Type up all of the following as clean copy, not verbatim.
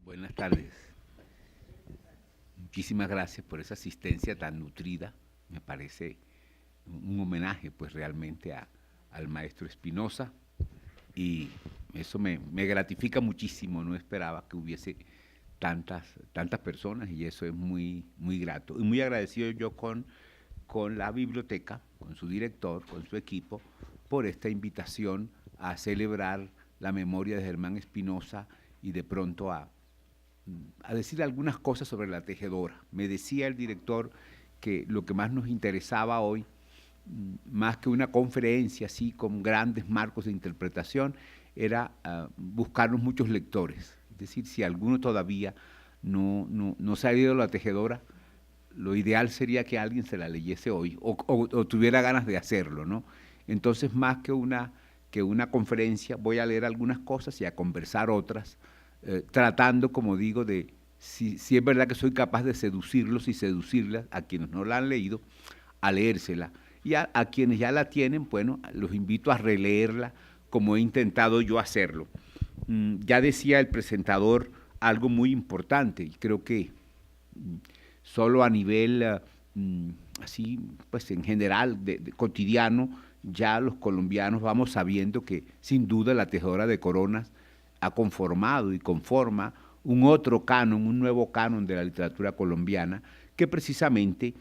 Buenas tardes. Muchísimas gracias por esa asistencia tan nutrida. Me parece un homenaje, pues, realmente al maestro Espinosa, y eso me gratifica muchísimo. No esperaba que hubiese tantas personas, y eso es muy grato. Y muy agradecido yo con la biblioteca, con su director, con su equipo, por esta invitación a celebrar la memoria de Germán Espinosa y de pronto a decir algunas cosas sobre la tejedora. Me decía el director que lo que más nos interesaba hoy, más que una conferencia así con grandes marcos de interpretación, era buscarnos muchos lectores. Es decir, si alguno todavía no se ha leído La Tejedora, lo ideal sería que alguien se la leyese hoy o tuviera ganas de hacerlo, ¿no? Entonces, más que una conferencia, voy a leer algunas cosas y a conversar otras, tratando, como digo, de si es verdad que soy capaz de seducirlos y seducirlas a quienes no la han leído, a leérsela. Y a quienes ya la tienen, bueno, los invito a releerla como he intentado yo hacerlo. Ya decía el presentador algo muy importante, y creo que solo a nivel así, pues en general, de cotidiano, ya los colombianos vamos sabiendo que sin duda La Tejedora de Coronas ha conformado y conforma un otro canon, un nuevo canon de la literatura colombiana, que precisamente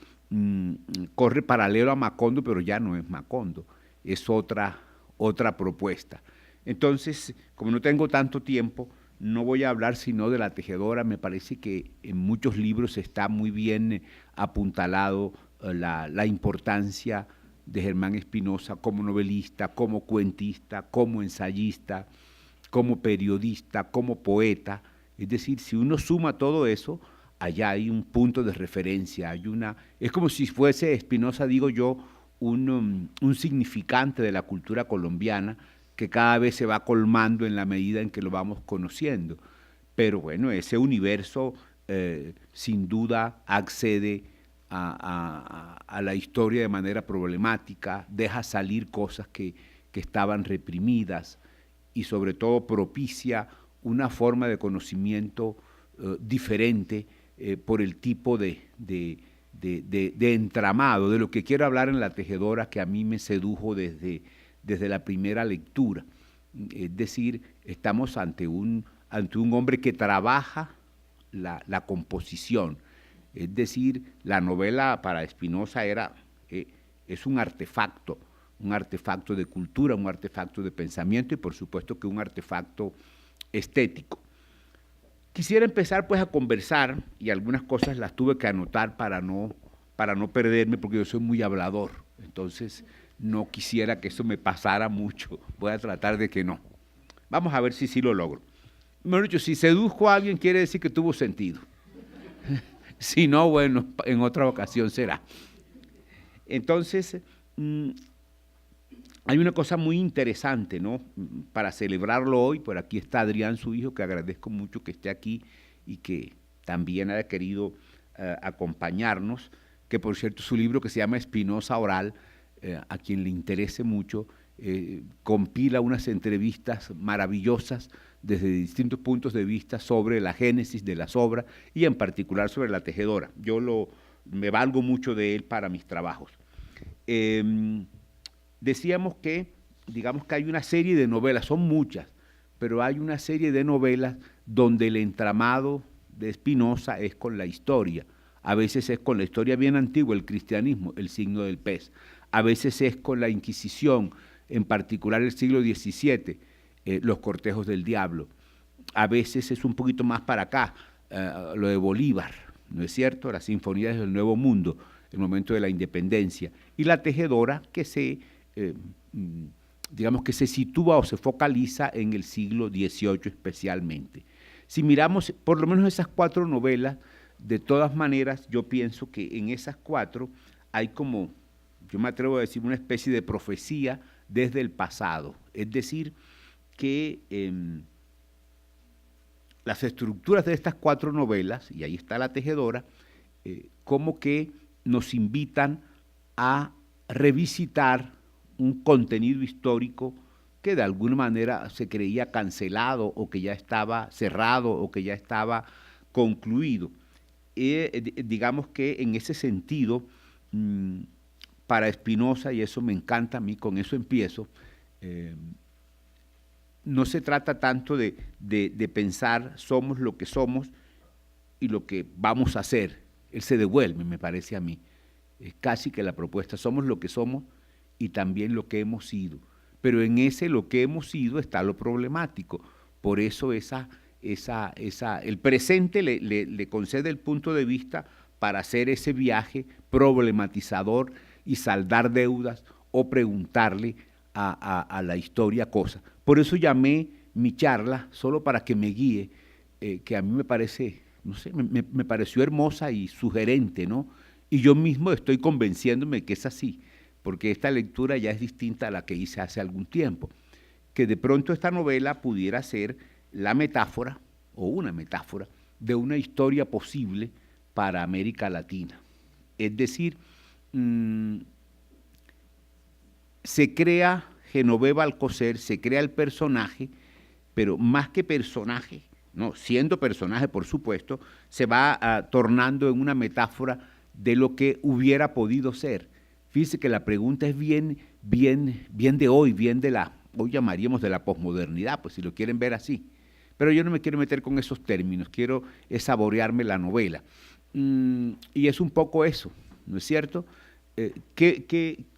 corre paralelo a Macondo, pero ya no es Macondo, es otra propuesta. Entonces, como no tengo tanto tiempo, no voy a hablar sino de La Tejedora. Me parece que en muchos libros está muy bien apuntalado la importancia de Germán Espinosa como novelista, como cuentista, como ensayista, como periodista, como poeta. Es decir, si uno suma todo eso, allá hay un punto de referencia, es como si fuese Espinosa, digo yo, un significante de la cultura colombiana que cada vez se va colmando en la medida en que lo vamos conociendo. Pero bueno, ese universo sin duda accede a la historia de manera problemática, deja salir cosas que estaban reprimidas, y sobre todo propicia una forma de conocimiento diferente por el tipo de entramado, de lo que quiero hablar en La Tejedora, que a mí me sedujo desde la primera lectura. Es decir, estamos ante un hombre que trabaja la composición. Es decir, la novela para Espinosa es un artefacto de cultura, un artefacto de pensamiento y por supuesto que un artefacto estético. Quisiera empezar pues a conversar, y algunas cosas las tuve que anotar para no perderme, porque yo soy muy hablador, entonces no quisiera que eso me pasara mucho. Voy a tratar de que no. Vamos a ver si sí lo logro. Mejor dicho, si seduzco a alguien quiere decir que tuvo sentido. Si no, bueno, en otra ocasión será. Entonces, hay una cosa muy interesante, ¿no? Para celebrarlo hoy, por aquí está Adrián, su hijo, que agradezco mucho que esté aquí y que también haya querido acompañarnos, que por cierto su libro que se llama Espinosa Oral, a quien le interese mucho, compila unas entrevistas maravillosas desde distintos puntos de vista sobre la génesis de las obras y en particular sobre La Tejedora. Me valgo mucho de él para mis trabajos. Decíamos que, digamos que hay una serie de novelas, son muchas, pero hay una serie de novelas donde el entramado de Espinosa es con la historia. A veces es con la historia bien antigua, el cristianismo, el signo del pez. A veces es con la Inquisición, en particular el siglo XVII, los cortejos del diablo. A veces es un poquito más para acá, lo de Bolívar, ¿no es cierto? Las sinfonías del Nuevo Mundo, el momento de la independencia. Y La Tejedora, digamos que se sitúa o se focaliza en el siglo XVIII especialmente. Si miramos por lo menos esas cuatro novelas, de todas maneras yo pienso que en esas cuatro hay como, yo me atrevo a decir, una especie de profecía desde el pasado. Es decir, que las estructuras de estas cuatro novelas, y ahí está La Tejedora, como que nos invitan a revisitar un contenido histórico que de alguna manera se creía cancelado o que ya estaba cerrado o que ya estaba concluido. Digamos que en ese sentido, para Spinoza, y eso me encanta a mí, con eso empiezo, no se trata tanto de pensar somos lo que somos y lo que vamos a hacer. Él se devuelve, me parece a mí. Es casi que la propuesta, somos lo que somos y también lo que hemos sido. Pero en ese lo que hemos sido está lo problemático. Por eso el presente le concede el punto de vista para hacer ese viaje problematizador y saldar deudas o preguntarle a la historia cosas. Por eso llamé mi charla, solo para que me guíe, que a mí me parece, no sé, me pareció hermosa y sugerente, ¿no? Y yo mismo estoy convenciéndome que es así, porque esta lectura ya es distinta a la que hice hace algún tiempo, que de pronto esta novela pudiera ser la metáfora, o una metáfora, de una historia posible para América Latina. Es decir, se crea Genoveva Alcocer, se crea el personaje, pero más que personaje, no, siendo personaje por supuesto, se va tornando en una metáfora de lo que hubiera podido ser. Fíjese que la pregunta es bien de hoy, hoy llamaríamos de la posmodernidad, pues si lo quieren ver así. Pero yo no me quiero meter con esos términos, quiero saborearme la novela. Y es un poco eso, ¿no es cierto?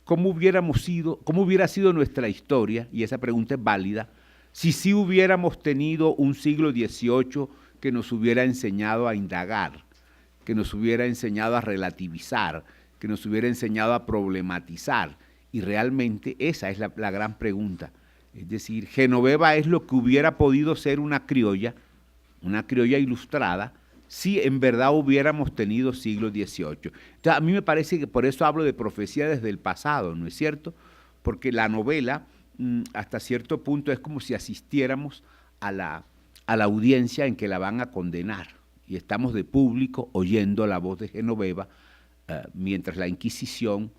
¿Cómo hubiera sido nuestra historia? Y esa pregunta es válida, si sí hubiéramos tenido un siglo XVIII que nos hubiera enseñado a indagar, que nos hubiera enseñado a relativizar, que nos hubiera enseñado a problematizar. Y realmente esa es la gran pregunta. Es decir, Genoveva es lo que hubiera podido ser una criolla ilustrada, si en verdad hubiéramos tenido siglo XVIII. Entonces, a mí me parece que por eso hablo de profecía desde el pasado, ¿no es cierto? Porque la novela, hasta cierto punto, es como si asistiéramos a la audiencia en que la van a condenar. Y estamos de público oyendo la voz de Genoveva, mientras la Inquisición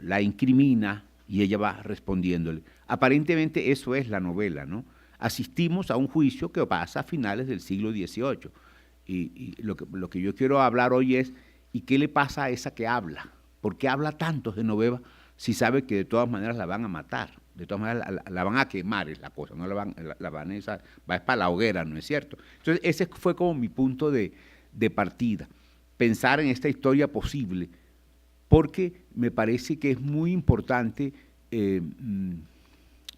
la incrimina y ella va respondiéndole. Aparentemente eso es la novela, ¿no? Asistimos a un juicio que pasa a finales del siglo XVIII. Y lo que yo quiero hablar hoy es, ¿y qué le pasa a esa que habla? ¿Por qué habla tanto Genoveva si sabe que de todas maneras la van a matar? De todas maneras la van a quemar, es la cosa, no va para la hoguera, ¿no es cierto? Entonces ese fue como mi punto de partida, pensar en esta historia posible, porque me parece que es muy importante,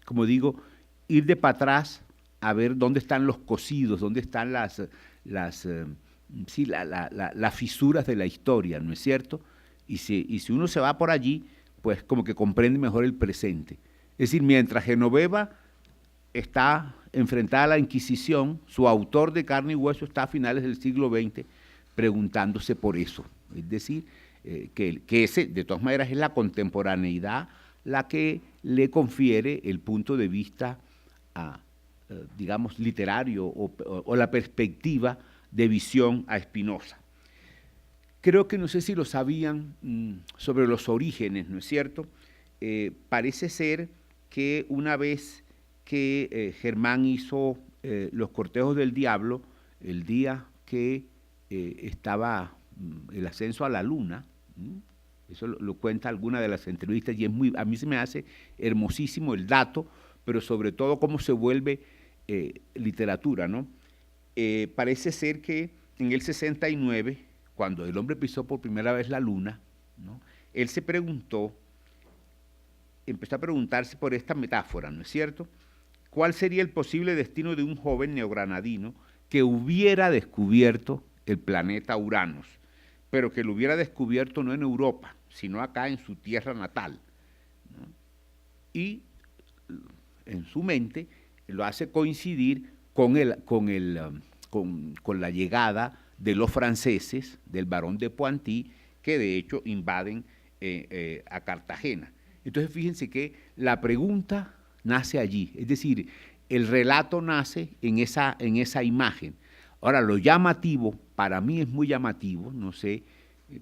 como digo, ir de para atrás a ver dónde están los cosidos, dónde están las fisuras de la historia, ¿no es cierto? Y si uno se va por allí, pues como que comprende mejor el presente. Es decir, mientras Genoveva está enfrentada a la Inquisición, su autor de Carne y Hueso está a finales del siglo XX preguntándose por eso. Es decir, que ese, de todas maneras, es la contemporaneidad la que le confiere el punto de vista, digamos, literario o la perspectiva de visión a Spinoza. Creo que no sé si lo sabían sobre los orígenes, ¿no es cierto? Parece ser que una vez que Germán hizo los cortejos del diablo, el día que estaba el ascenso a la luna, eso lo cuenta alguna de las entrevistas y a mí se me hace hermosísimo el dato, pero sobre todo cómo se vuelve literatura, ¿no? Parece ser que en el 69, cuando el hombre pisó por primera vez la luna, ¿no? Él empezó a preguntarse por esta metáfora, ¿no es cierto? ¿Cuál sería el posible destino de un joven neogranadino que hubiera descubierto el planeta Uranus, pero que lo hubiera descubierto no en Europa, sino acá en su tierra natal, ¿no? Y en su mente lo hace coincidir con la llegada de los franceses, del barón de Pointy, que de hecho invaden a Cartagena. Entonces fíjense que la pregunta nace allí, es decir, el relato nace en esa imagen. Ahora, lo llamativo, para mí es muy llamativo, no sé,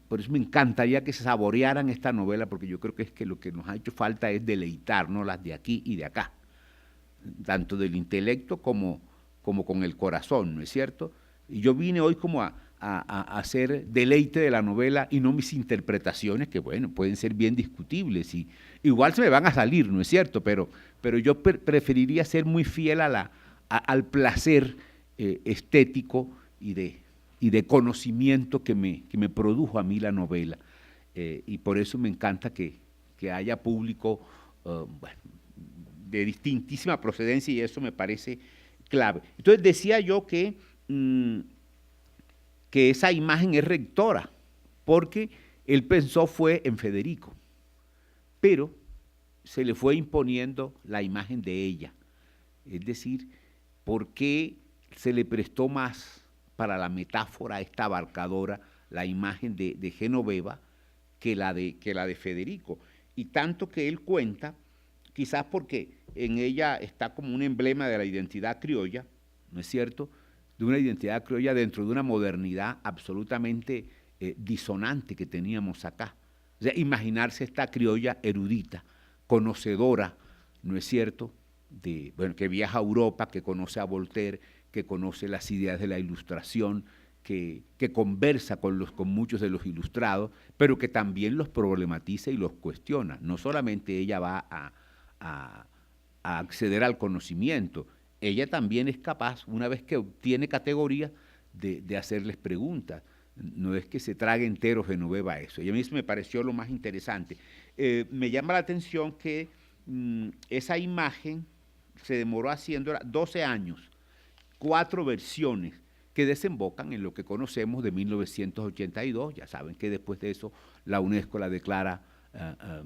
por eso me encantaría que se saborearan esta novela, porque yo creo que es que lo que nos ha hecho falta es deleitarnos las de aquí y de acá. tanto del intelecto como con el corazón, ¿no es cierto? Y yo vine hoy como a hacer deleite de la novela y no mis interpretaciones, que bueno, pueden ser bien discutibles y igual se me van a salir, ¿no es cierto? Pero yo preferiría ser muy fiel al placer estético y de conocimiento que me produjo a mí la novela. Y por eso me encanta que haya público bueno, de distintísima procedencia y eso me parece clave. Entonces decía yo que esa imagen es rectora, porque él pensó fue en Federico, pero se le fue imponiendo la imagen de ella. Es decir, ¿por qué se le prestó más para la metáfora esta abarcadora la imagen de Genoveva que la de Federico? Y tanto que él cuenta, quizás porque en ella está como un emblema de la identidad criolla, ¿no es cierto?, de una identidad criolla dentro de una modernidad absolutamente disonante que teníamos acá. O sea, imaginarse esta criolla erudita, conocedora, ¿no es cierto?, bueno, que viaja a Europa, que conoce a Voltaire, que conoce las ideas de la Ilustración, que conversa con muchos de los ilustrados, pero que también los problematiza y los cuestiona. No solamente ella va a acceder al conocimiento, ella también es capaz, una vez que obtiene categoría, de hacerles preguntas. No es que se trague entero Genoveva eso. Y a mí eso me pareció lo más interesante. Me llama la atención que esa imagen se demoró haciéndola 12 años, 4 versiones que desembocan en lo que conocemos de 1982. Ya saben que después de eso la UNESCO la declara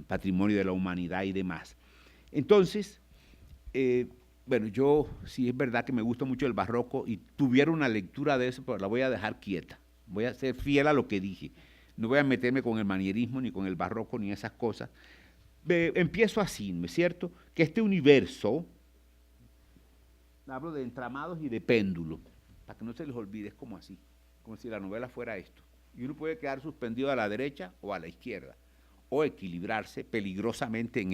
Patrimonio de la Humanidad y demás. Entonces, bueno, yo sí es verdad que me gusta mucho el barroco y tuviera una lectura de eso, pero la voy a dejar quieta. Voy a ser fiel a lo que dije. No voy a meterme con el manierismo, ni con el barroco, ni esas cosas. Empiezo así, ¿no es cierto? Que este universo, hablo de entramados y de péndulo, para que no se les olvide, es como así, como si la novela fuera esto. Y uno puede quedar suspendido a la derecha o a la izquierda, o equilibrarse peligrosamente en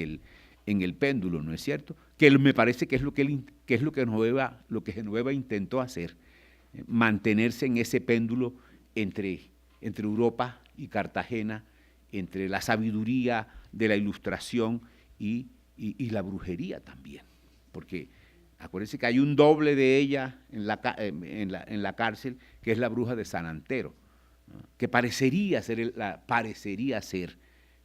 el péndulo, ¿no es cierto? Que me parece que es lo que Genoveva intentó hacer, mantenerse en ese péndulo entre Europa y Cartagena, entre la sabiduría de la Ilustración y la brujería también, porque acuérdense que hay un doble de ella en la cárcel, que es la bruja de San Antero, ¿no?, que parecería ser,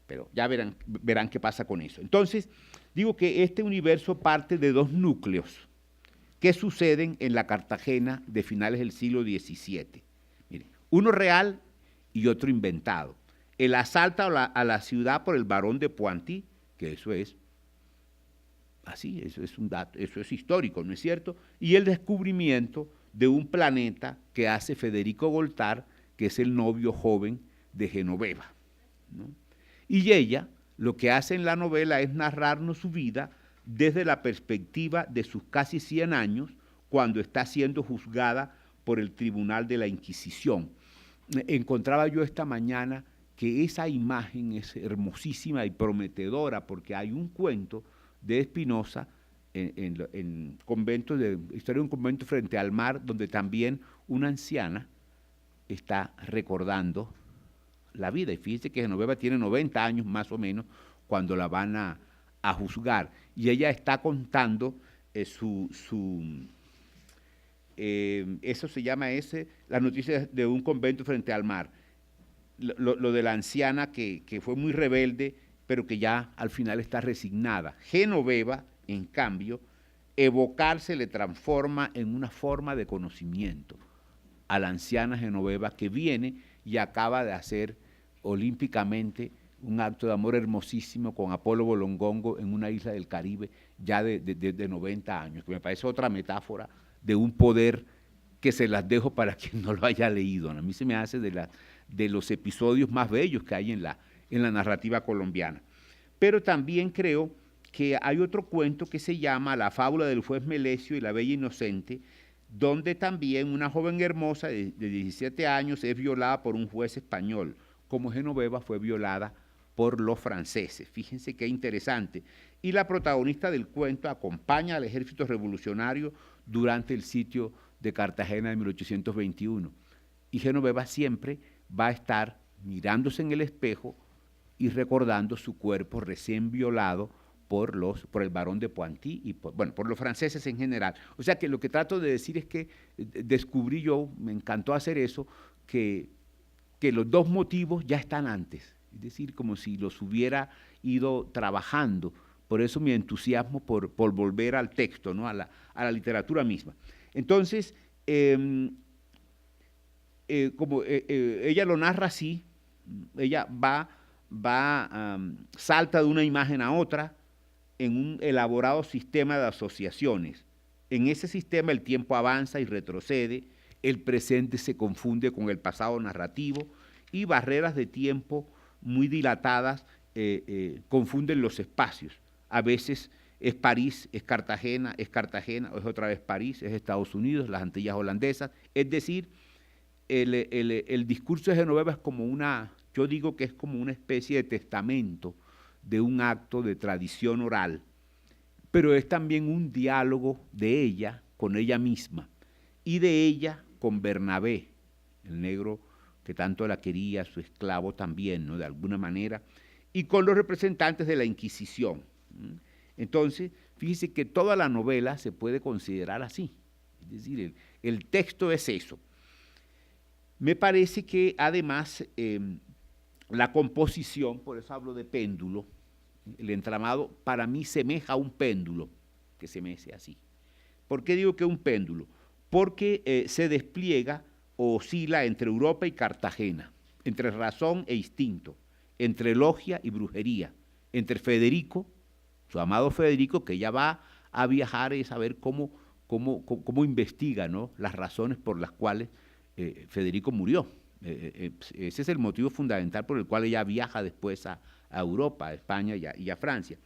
pero ya verán qué pasa con eso. Entonces, digo que este universo parte de 2 núcleos que suceden en la Cartagena de finales del siglo XVII. Miren, uno real y otro inventado. El asalto a la ciudad por el barón de Poitiers, que eso es así, eso es un dato, eso es histórico, ¿no es cierto? Y el descubrimiento de un planeta que hace Federico Goltar, que es el novio joven de Genoveva, ¿no? Y ella lo que hace en la novela es narrarnos su vida desde la perspectiva de sus casi 100 años, cuando está siendo juzgada por el Tribunal de la Inquisición. Encontraba yo esta mañana que esa imagen es hermosísima y prometedora, porque hay un cuento de Espinosa en convento, historia de un convento frente al mar, donde también una anciana está recordando la vida. Y fíjense que Genoveva tiene 90 años más o menos cuando la van a juzgar. Y ella está contando eso se llama la noticia de un convento frente al mar. Lo de la anciana que fue muy rebelde, pero que ya al final está resignada. Genoveva, en cambio, evocarse le transforma en una forma de conocimiento a la anciana Genoveva, que viene y acaba de hacer olímpicamente un acto de amor hermosísimo con Apolo Bolongongo en una isla del Caribe ya de 90 años, que me parece otra metáfora de un poder que se las dejo para quien no lo haya leído. A mí se me hace de los episodios más bellos que hay en la narrativa colombiana. Pero también creo que hay otro cuento que se llama La fábula del juez Melesio y la bella inocente, donde también una joven hermosa de 17 años es violada por un juez español, como Genoveva fue violada por los franceses. Fíjense qué interesante. Y la protagonista del cuento acompaña al ejército revolucionario durante el sitio de Cartagena de 1821. Y Genoveva siempre va a estar mirándose en el espejo y recordando su cuerpo recién violado por el barón de Pointy y por los franceses en general. O sea que lo que trato de decir es que descubrí yo, me encantó hacer eso, que los dos motivos ya están antes, es decir, como si los hubiera ido trabajando. Por eso mi entusiasmo por volver al texto, ¿no? a la literatura misma. Entonces, ella lo narra así, ella salta de una imagen a otra en un elaborado sistema de asociaciones. En ese sistema el tiempo avanza y retrocede, el presente se confunde con el pasado narrativo y barreras de tiempo muy dilatadas confunden los espacios. A veces es París, es Cartagena, es otra vez París, es Estados Unidos, las Antillas holandesas. Es decir, el discurso de Genoveva es como yo digo que es como una especie de testamento de un acto de tradición oral, pero es también un diálogo de ella con ella misma y de ella con Bernabé, el negro que tanto la quería, su esclavo también, ¿no? De alguna manera, y con los representantes de la Inquisición. Entonces, fíjese que toda la novela se puede considerar así, es decir, el texto es eso. Me parece que además la composición, por eso hablo de péndulo, el entramado para mí semeja a un péndulo que se mece así. ¿Por qué digo que es un péndulo? Porque se despliega o oscila entre Europa y Cartagena, entre razón e instinto, entre logia y brujería, entre Federico, su amado Federico, que ya va a viajar y saber cómo investiga, ¿no? Las razones por las cuales Federico murió. Ese es el motivo fundamental por el cual ella viaja después a Europa, a España y a Francia.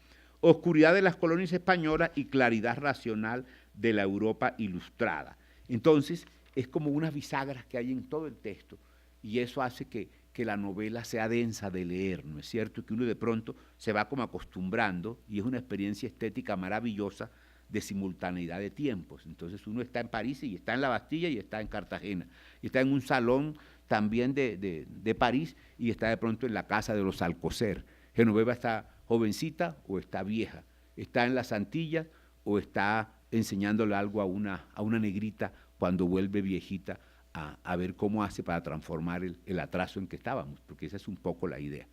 Oscuridad de las colonias españolas y claridad racional de la Europa ilustrada. Entonces, es como unas bisagras que hay en todo el texto y eso hace que la novela sea densa de leer, ¿no es cierto? Que uno de pronto se va como acostumbrando y es una experiencia estética maravillosa de simultaneidad de tiempos. Entonces uno está en París y está en la Bastilla y está en Cartagena, y está en un salón también de París y está de pronto en la casa de los Alcocer. Genoveva está jovencita o está vieja, está en las Antillas o está enseñándole algo a una negrita cuando vuelve viejita a ver cómo hace para transformar el atraso en que estábamos, porque esa es un poco la idea.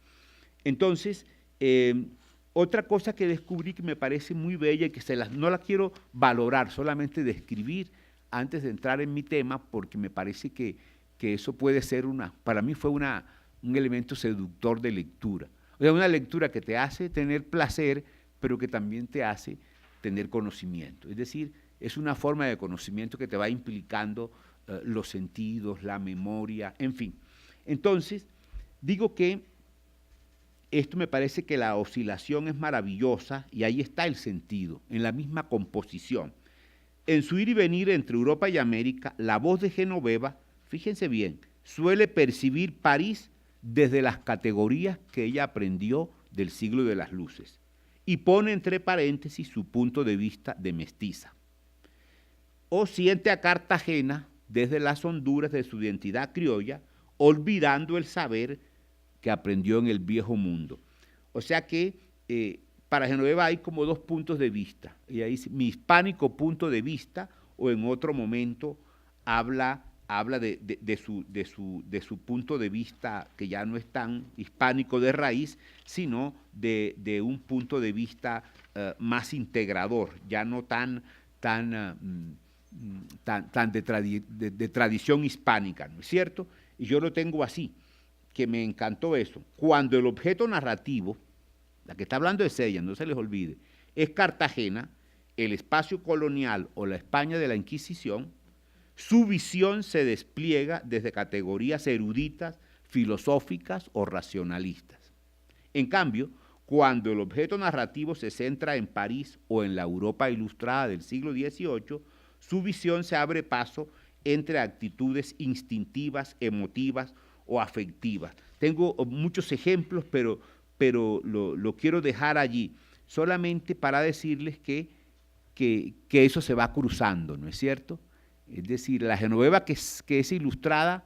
Entonces, otra cosa que descubrí que me parece muy bella y que no la quiero valorar, solamente describir antes de entrar en mi tema, porque me parece que eso puede ser para mí fue un elemento seductor de lectura. O sea, una lectura que te hace tener placer, pero que también te hace tener conocimiento. Es decir, es una forma de conocimiento que te va implicando los sentidos, la memoria, en fin. Entonces, digo que esto me parece que la oscilación es maravillosa y ahí está el sentido, en la misma composición. En su ir y venir entre Europa y América, la voz de Genoveva, fíjense bien, suele percibir París desde las categorías que ella aprendió del siglo de las luces y pone entre paréntesis su punto de vista de mestiza. O siente a Cartagena desde las honduras de su identidad criolla, olvidando el saber que aprendió en el viejo mundo. O sea que para Genoveva hay como dos puntos de vista. Ella dice, mi hispánico punto de vista, o en otro momento habla de su punto de vista que ya no es tan hispánico de raíz, sino de un punto de vista más integrador, ya no tan de tradición hispánica, ¿no es cierto? Y yo lo tengo así, que me encantó eso. Cuando el objeto narrativo, la que está hablando es ella, no se les olvide, es Cartagena, el espacio colonial o la España de la Inquisición, su visión se despliega desde categorías eruditas, filosóficas o racionalistas. En cambio, cuando el objeto narrativo se centra en París o en la Europa ilustrada del siglo XVIII, su visión se abre paso entre actitudes instintivas, emotivas o afectivas. Tengo muchos ejemplos, pero pero lo quiero dejar allí, solamente para decirles que eso se va cruzando, ¿no es cierto? Es decir, la Genoveva que es ilustrada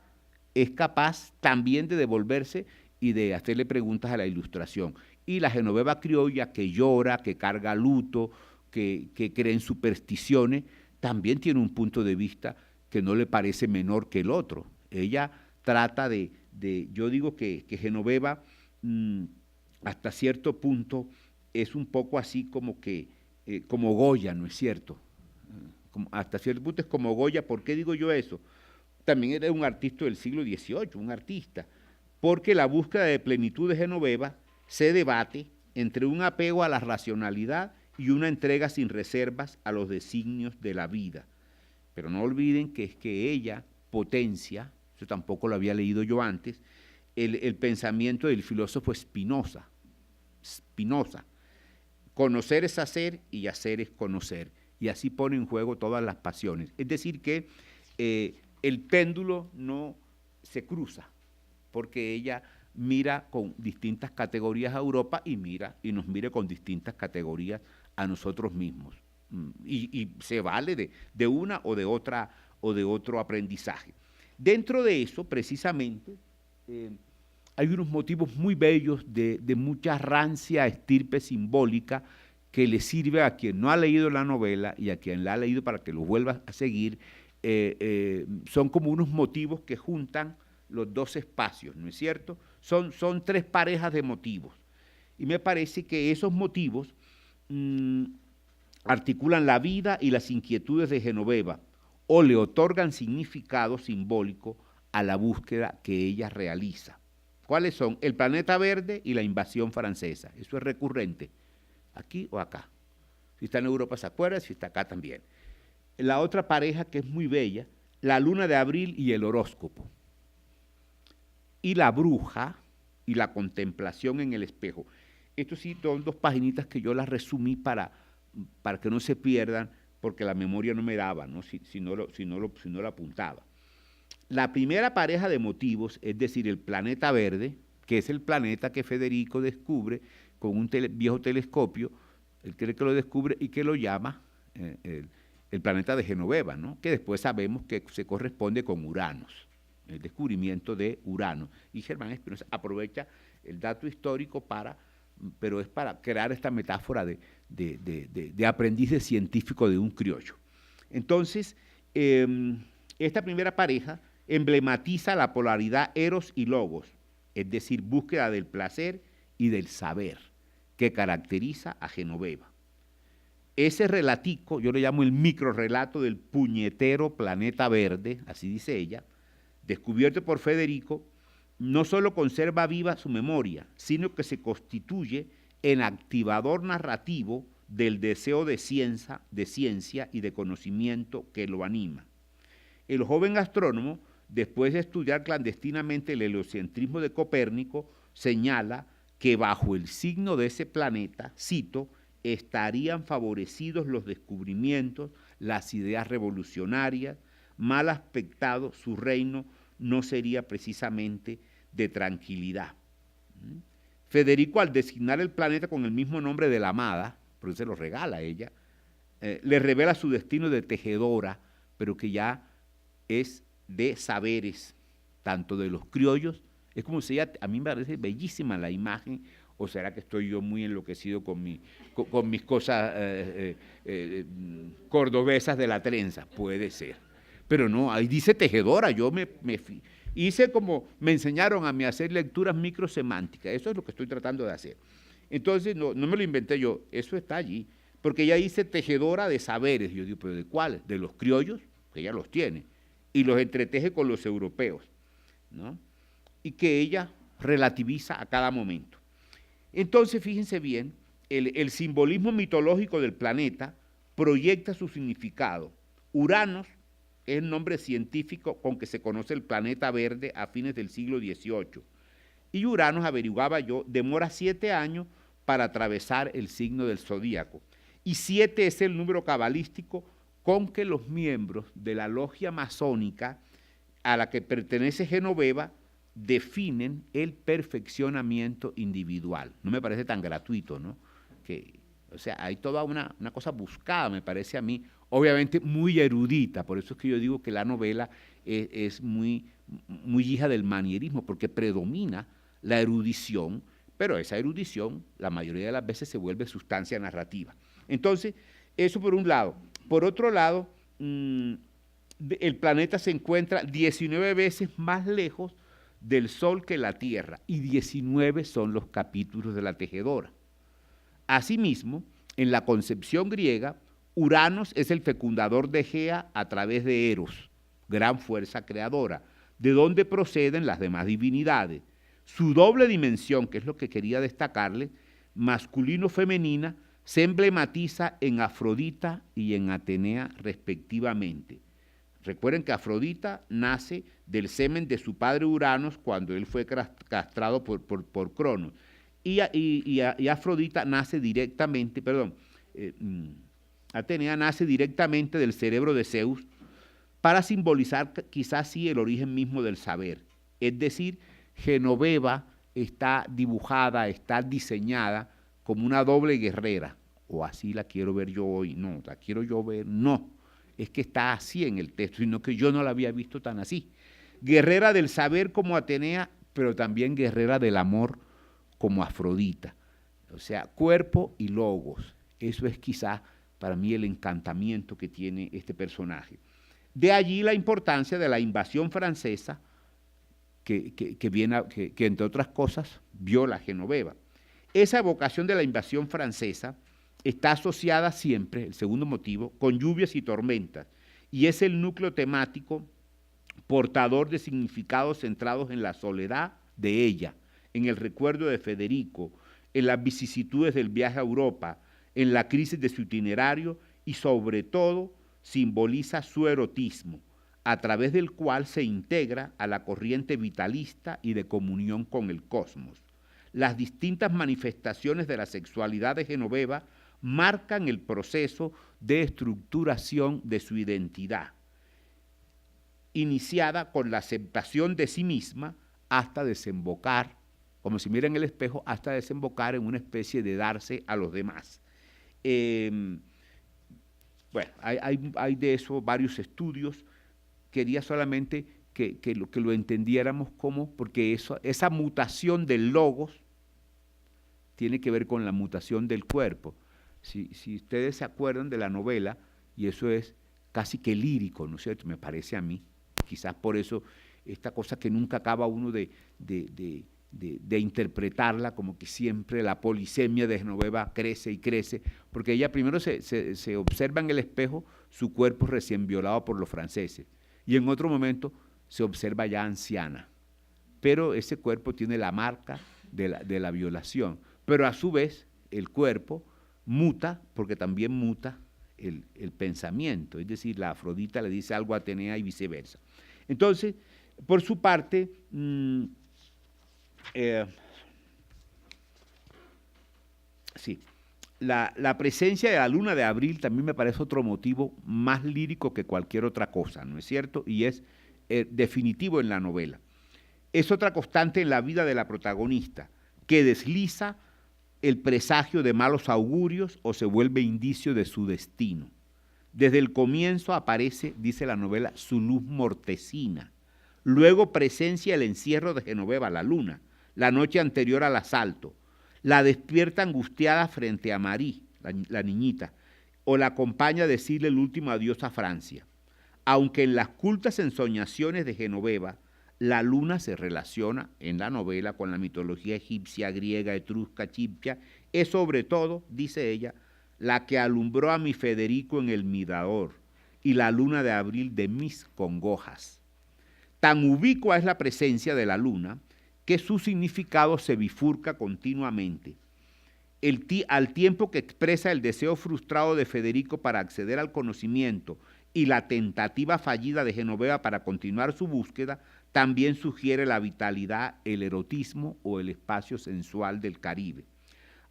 es capaz también de devolverse y de hacerle preguntas a la ilustración. Y la Genoveva criolla que llora, que carga luto, que cree en supersticiones, también tiene un punto de vista que no le parece menor que el otro. Ella trata yo digo que Genoveva hasta cierto punto es un poco así como Goya, ¿no es cierto? Hasta cierto punto es como Goya. ¿Por qué digo yo eso? También era un artista del siglo XVIII, un artista, porque la búsqueda de plenitud de Genoveva se debate entre un apego a la racionalidad y una entrega sin reservas a los designios de la vida. Pero no olviden que es que ella potencia, eso tampoco lo había leído yo antes, el pensamiento del filósofo Spinoza. Conocer es hacer y hacer es conocer. Y así pone en juego todas las pasiones. Es decir que el péndulo no se cruza, porque ella mira con distintas categorías a Europa y nos mira con distintas categorías a nosotros mismos. Y se vale de una o de otro aprendizaje. Dentro de eso, precisamente, hay unos motivos muy bellos de mucha rancia estirpe simbólica que le sirve a quien no ha leído la novela y a quien la ha leído para que lo vuelva a seguir. Son como unos motivos que juntan los dos espacios, ¿no es cierto? Son tres parejas de motivos. Y me parece que esos motivos articulan la vida y las inquietudes de Genoveva o le otorgan significado simbólico a la búsqueda que ella realiza. ¿Cuáles son? El planeta verde y la invasión francesa. Eso es recurrente, aquí o acá. Si está en Europa se acuerda, si está acá también. La otra pareja que es muy bella, la luna de abril y el horóscopo. Y la bruja y la contemplación en el espejo. Esto sí, son dos paginitas que yo las resumí para que no se pierdan, porque la memoria no me daba, ¿no? Si no lo apuntaba. La primera pareja de motivos, es decir, el planeta verde, que es el planeta que Federico descubre con un viejo telescopio, él cree que lo descubre y que lo llama el planeta de Genoveva, ¿no? Que después sabemos que se corresponde con Uranos, el descubrimiento de Urano. Y Germán Espinosa aprovecha el dato histórico pero es para crear esta metáfora de aprendiz de científico de un criollo. Entonces, esta primera pareja emblematiza la polaridad eros y logos, es decir, búsqueda del placer y del saber, que caracteriza a Genoveva. Ese relatico, yo le llamo el microrrelato del puñetero planeta verde, así dice ella, descubierto por Federico, no solo conserva viva su memoria, sino que se constituye en activador narrativo del deseo de ciencia y de conocimiento que lo anima. El joven astrónomo, después de estudiar clandestinamente el heliocentrismo de Copérnico, señala que bajo el signo de ese planeta, cito, estarían favorecidos los descubrimientos, las ideas revolucionarias, mal aspectado su reino no sería precisamente de tranquilidad. Federico, al designar el planeta con el mismo nombre de la amada, porque se lo regala a ella, le revela su destino de tejedora, pero que ya es de saberes, tanto de los criollos, es como si ella, a mí me parece bellísima la imagen, o será que estoy yo muy enloquecido con mis cosas cordobesas de la trenza, puede ser. Pero no, ahí dice tejedora, yo hice como me enseñaron a mí a hacer lecturas microsemánticas, eso es lo que estoy tratando de hacer. Entonces, no me lo inventé yo, eso está allí, porque ella dice tejedora de saberes, yo digo, ¿pero de cuáles? De los criollos, que ella los tiene, y los entreteje con los europeos, ¿no? Y que ella relativiza a cada momento. Entonces, fíjense bien, el simbolismo mitológico del planeta proyecta su significado. Uranos es el nombre científico con que se conoce el planeta verde a fines del siglo XVIII. Y Uranos, averiguaba yo, demora 7 años para atravesar el signo del zodíaco. Y 7 es el número cabalístico con que los miembros de la logia masónica a la que pertenece Genoveva definen el perfeccionamiento individual. No me parece tan gratuito, ¿no? O sea, hay toda una cosa buscada, me parece a mí, obviamente muy erudita, por eso es que yo digo que la novela es muy hija del manierismo, porque predomina la erudición, pero esa erudición la mayoría de las veces se vuelve sustancia narrativa. Entonces, eso por un lado. Por otro lado, el planeta se encuentra 19 veces más lejos del Sol que la Tierra, y 19 son los capítulos de la tejedora. Asimismo, en la concepción griega, Uranos es el fecundador de Gea a través de Eros, gran fuerza creadora, de donde proceden las demás divinidades. Su doble dimensión, que es lo que quería destacarle, masculino-femenina, se emblematiza en Afrodita y en Atenea respectivamente. Recuerden que Afrodita nace del semen de su padre Uranos cuando él fue castrado por Cronos. Y Afrodita nace directamente, Atenea nace directamente del cerebro de Zeus para simbolizar quizás sí el origen mismo del saber. Es decir, Genoveva está dibujada, está diseñada como una doble guerrera, o así la quiero ver yo hoy, no, la quiero yo ver, no, es que está así en el texto, sino que yo no la había visto tan así. Guerrera del saber como Atenea, pero también guerrera del amor como Afrodita. O sea, cuerpo y logos, eso es quizá para mí el encantamiento que tiene este personaje. De allí la importancia de la invasión francesa, que entre otras cosas viola a Genoveva. Esa evocación de la invasión francesa está asociada siempre, el segundo motivo, con lluvias y tormentas, y es el núcleo temático portador de significados centrados en la soledad de ella, en el recuerdo de Federico, en las vicisitudes del viaje a Europa, en la crisis de su itinerario y sobre todo simboliza su erotismo, a través del cual se integra a la corriente vitalista y de comunión con el cosmos. Las distintas manifestaciones de la sexualidad de Genoveva marcan el proceso de estructuración de su identidad, iniciada con la aceptación de sí misma hasta desembocar, como si mira en el espejo, hasta desembocar en una especie de darse a los demás. Bueno, hay de eso varios estudios. Quería solamente que lo entendiéramos como, porque esa mutación del logos tiene que ver con la mutación del cuerpo. Si ustedes se acuerdan de la novela, y eso es casi que lírico, ¿no es cierto? Me parece a mí, quizás por eso esta cosa que nunca acaba uno de interpretarla, como que siempre la polisemia de Genoveva crece y crece, porque ella primero se observa en el espejo su cuerpo recién violado por los franceses, y en otro momento se observa ya anciana, pero ese cuerpo tiene la marca de la violación, pero a su vez el cuerpo muta, porque también muta el pensamiento, es decir, la Afrodita le dice algo a Atenea y viceversa. Entonces, por su parte, la presencia de la luna de abril también me parece otro motivo más lírico que cualquier otra cosa, ¿no es cierto? Y es definitivo en la novela. Es otra constante en la vida de la protagonista, que desliza el presagio de malos augurios o se vuelve indicio de su destino. Desde el comienzo aparece, dice la novela, su luz mortecina. Luego presencia el encierro de Genoveva, la luna, la noche anterior al asalto. La despierta angustiada frente a Marie, la niñita, o la acompaña a decirle el último adiós a Francia. Aunque en las cultas ensoñaciones de Genoveva, la luna se relaciona en la novela con la mitología egipcia, griega, etrusca, chipia, es sobre todo, dice ella, la que alumbró a mi Federico en el Mirador y la luna de abril de mis congojas. Tan ubicua es la presencia de la luna que su significado se bifurca continuamente. Al tiempo que expresa el deseo frustrado de Federico para acceder al conocimiento y la tentativa fallida de Genoveva para continuar su búsqueda, también sugiere la vitalidad, el erotismo o el espacio sensual del Caribe.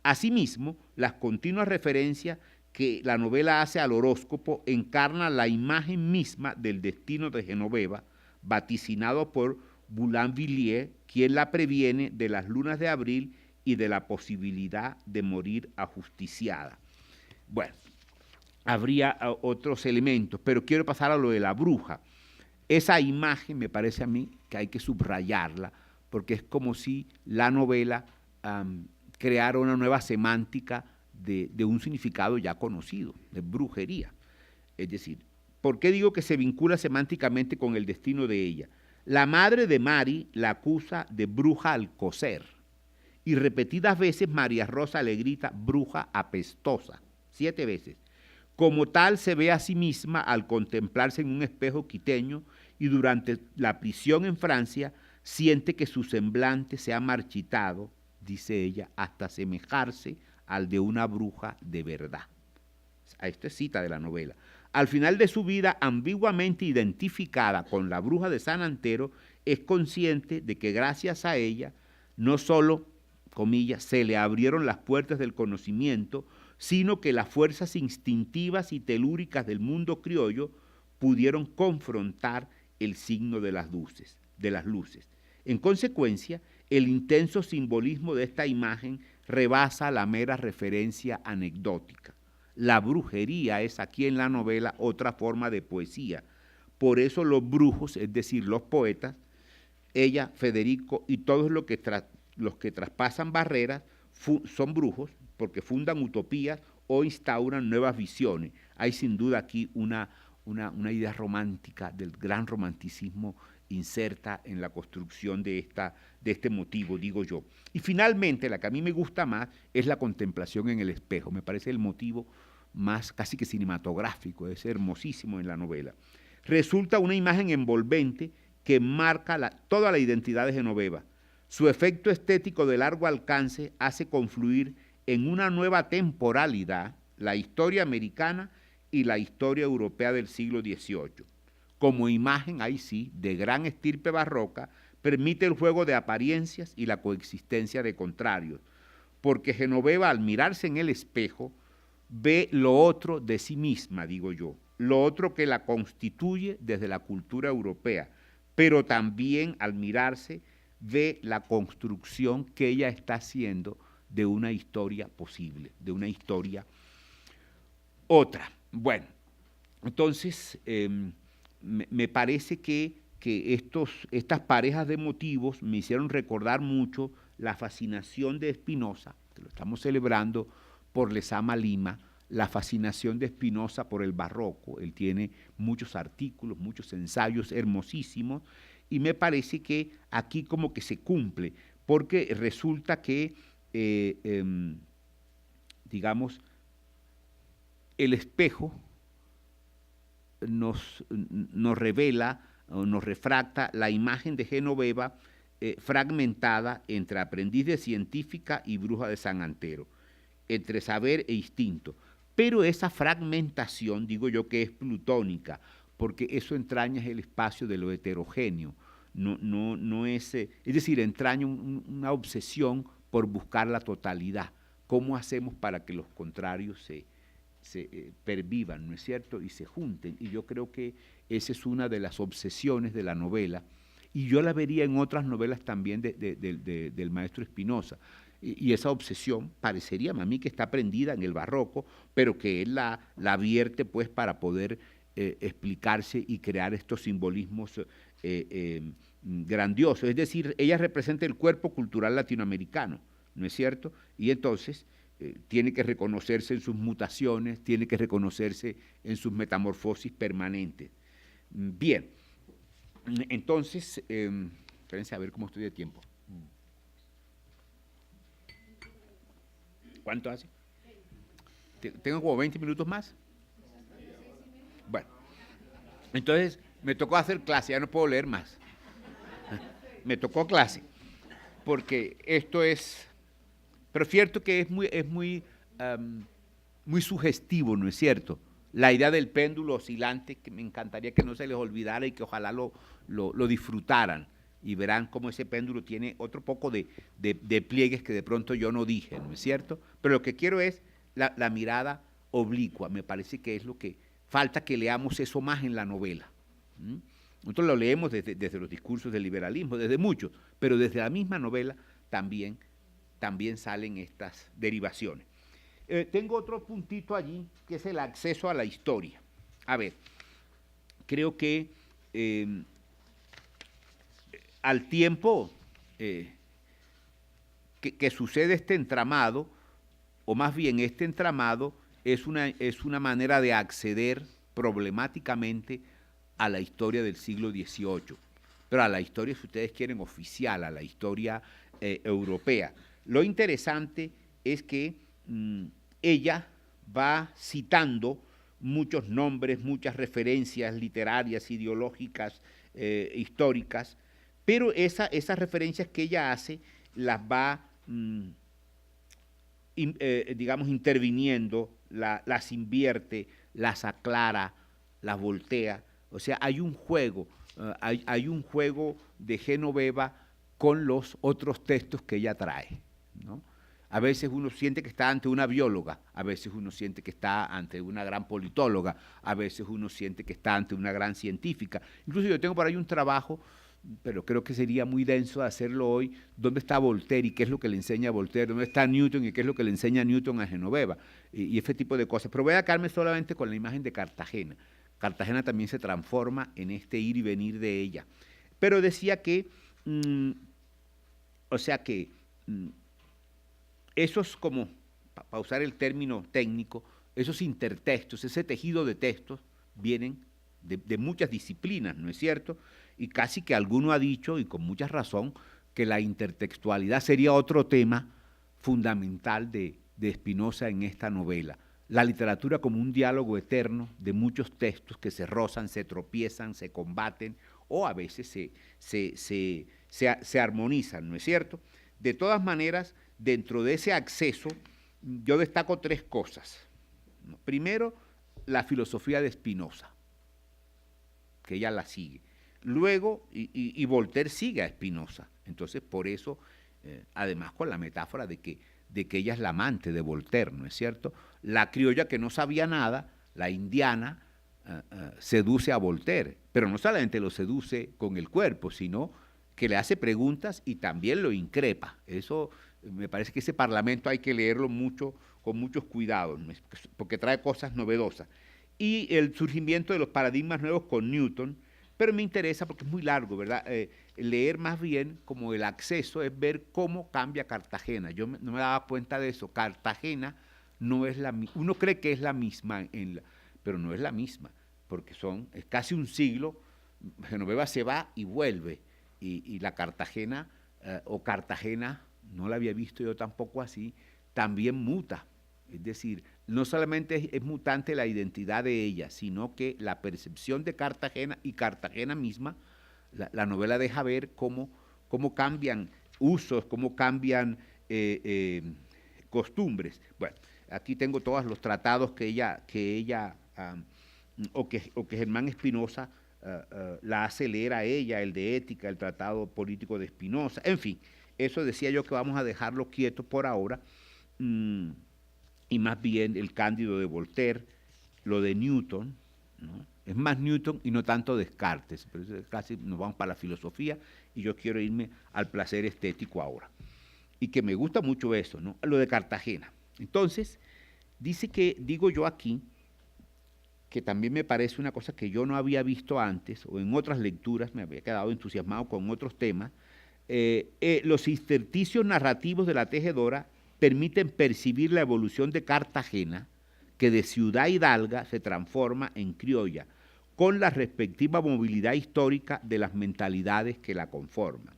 Asimismo, las continuas referencias que la novela hace al horóscopo encarnan la imagen misma del destino de Genoveva, vaticinado por Boulainvilliers, quien la previene de las lunas de abril y de la posibilidad de morir ajusticiada. Bueno, habría otros elementos, pero quiero pasar a lo de la bruja. Esa imagen me parece a mí que hay que subrayarla, porque es como si la novela creara una nueva semántica de un significado ya conocido, de brujería. Es decir, ¿por qué digo que se vincula semánticamente con el destino de ella? La madre de Mari la acusa de bruja Alcocer, y repetidas veces María Rosa le grita bruja apestosa, 7 veces. Como tal se ve a sí misma al contemplarse en un espejo quiteño, y durante la prisión en Francia siente que su semblante se ha marchitado, dice ella, hasta asemejarse al de una bruja de verdad. Esto es cita de la novela. Al final de su vida, ambiguamente identificada con la bruja de San Antero, es consciente de que gracias a ella, no solo, comillas, se le abrieron las puertas del conocimiento, sino que las fuerzas instintivas y telúricas del mundo criollo pudieron confrontar el signo de las luces. En consecuencia, el intenso simbolismo de esta imagen rebasa la mera referencia anecdótica. La brujería es aquí en la novela otra forma de poesía. Por eso los brujos, es decir, los poetas, ella, Federico y todos los que traspasan barreras son brujos porque fundan utopías o instauran nuevas visiones. Hay sin duda aquí una idea romántica del gran romanticismo inserta en la construcción de este motivo, digo yo. Y finalmente, la que a mí me gusta más es la contemplación en el espejo. Me parece el motivo más casi que cinematográfico, es hermosísimo en la novela. Resulta una imagen envolvente que marca toda la identidad de Genoveva. Su efecto estético de largo alcance hace confluir en una nueva temporalidad la historia americana y la historia europea del siglo XVIII. Como imagen, ahí sí, de gran estirpe barroca, permite el juego de apariencias y la coexistencia de contrarios, porque Genoveva, al mirarse en el espejo, ve lo otro de sí misma, digo yo, lo otro que la constituye desde la cultura europea, pero también al mirarse ve la construcción que ella está haciendo de una historia posible, de una historia otra. Bueno, entonces me parece que estas parejas de motivos me hicieron recordar mucho la fascinación de Spinoza, que lo estamos celebrando por Lezama Lima, la fascinación de Spinoza por el barroco. Él tiene muchos artículos, muchos ensayos hermosísimos, y me parece que aquí como que se cumple, porque resulta que, digamos, el espejo nos revela o nos refracta la imagen de Genoveva fragmentada entre aprendiz de científica y bruja de San Antero, entre saber e instinto. Pero esa fragmentación, digo yo, que es plutónica, porque eso entraña el espacio de lo heterogéneo. No es, es decir, entraña una obsesión por buscar la totalidad. ¿Cómo hacemos para que los contrarios se pervivan, ¿no es cierto?, y se junten? Y yo creo que esa es una de las obsesiones de la novela, y yo la vería en otras novelas también del maestro Spinoza. Y esa obsesión parecería a mí que está prendida en el barroco, pero que él la vierte pues para poder explicarse y crear estos simbolismos grandiosos. Es decir, ella representa el cuerpo cultural latinoamericano, ¿no es cierto? Y entonces tiene que reconocerse en sus mutaciones, tiene que reconocerse en sus metamorfosis permanentes. Bien, entonces, espérense a ver cómo estoy de tiempo. ¿Cuánto hace? ¿Tengo como 20 minutos más? Bueno, entonces me tocó hacer clase, ya no puedo leer más. Me tocó clase, porque esto es, pero es cierto que es muy sugestivo, ¿no es cierto? La idea del péndulo oscilante, que me encantaría que no se les olvidara y que ojalá lo disfrutaran, y verán cómo ese péndulo tiene otro poco de pliegues que de pronto yo no dije, ¿no es cierto? Pero lo que quiero es la mirada oblicua. Me parece que es lo que falta, que leamos eso más en la novela. Nosotros lo leemos desde los discursos del liberalismo, desde muchos, pero desde la misma novela también salen estas derivaciones. Tengo otro puntito allí, que es el acceso a la historia. A ver, creo que al tiempo que sucede este entramado, o más bien este entramado es una manera de acceder problemáticamente a la historia del siglo XVIII, pero a la historia, si ustedes quieren, oficial, a la historia europea. Lo interesante es que ella va citando muchos nombres, muchas referencias literarias, ideológicas, históricas, pero esas referencias que ella hace las va, digamos, interviniendo, las invierte, las aclara, las voltea. O sea, hay un juego, hay un juego de Genoveva con los otros textos que ella trae, ¿no? A veces uno siente que está ante una bióloga, a veces uno siente que está ante una gran politóloga, a veces uno siente que está ante una gran científica. Incluso yo tengo por ahí un trabajo, pero creo que sería muy denso hacerlo hoy, dónde está Voltaire y qué es lo que le enseña a Voltaire, dónde está Newton y qué es lo que le enseña Newton a Genoveva, y ese tipo de cosas. Pero voy a quedarme solamente con la imagen de Cartagena. Cartagena también se transforma en este ir y venir de ella. Pero decía que, esos, como, para usar el término técnico, esos intertextos, ese tejido de textos, vienen de muchas disciplinas, ¿no es cierto? Y casi que alguno ha dicho, y con mucha razón, que la intertextualidad sería otro tema fundamental de Spinoza en esta novela. La literatura como un diálogo eterno de muchos textos que se rozan, se tropiezan, se combaten o a veces se armonizan, ¿no es cierto? De todas maneras, dentro de ese acceso, yo destaco tres cosas. Primero, la filosofía de Spinoza, que ella la sigue. Luego, y Voltaire sigue a Spinoza. Entonces, por eso, además con la metáfora de que ella es la amante de Voltaire, ¿no es cierto? La criolla que no sabía nada, la indiana, seduce a Voltaire, pero no solamente lo seduce con el cuerpo, sino que le hace preguntas y también lo increpa. Eso, me parece que ese parlamento hay que leerlo mucho, con muchos cuidados, porque trae cosas novedosas. Y el surgimiento de los paradigmas nuevos con Newton, pero me interesa porque es muy largo, ¿verdad? Leer más bien como el acceso es ver cómo cambia Cartagena. Yo no me daba cuenta de eso. Cartagena no es la misma. Uno cree que es la misma, pero no es la misma, porque es casi un siglo. Genoveva se va y vuelve, y la Cartagena, o Cartagena, no la había visto yo tampoco así, también muta. Es decir, no solamente es mutante la identidad de ella, sino que la percepción de Cartagena y Cartagena misma, la novela deja ver cómo cambian usos, cómo cambian costumbres. Bueno, aquí tengo todos los tratados que Germán Spinoza la hace leer a ella, el de ética, el tratado político de Spinoza, en fin, eso decía yo que vamos a dejarlo quieto por ahora. Y más bien el Cándido de Voltaire, lo de Newton, ¿no? Es más Newton y no tanto Descartes, pero casi nos vamos para la filosofía y yo quiero irme al placer estético ahora. Y que me gusta mucho eso, ¿no? Lo de Cartagena. Entonces, dice que, digo yo aquí, que también me parece una cosa que yo no había visto antes, o en otras lecturas, me había quedado entusiasmado con otros temas, los intersticios narrativos de la tejedora permiten percibir la evolución de Cartagena, que de ciudad hidalga se transforma en criolla, con la respectiva movilidad histórica de las mentalidades que la conforman.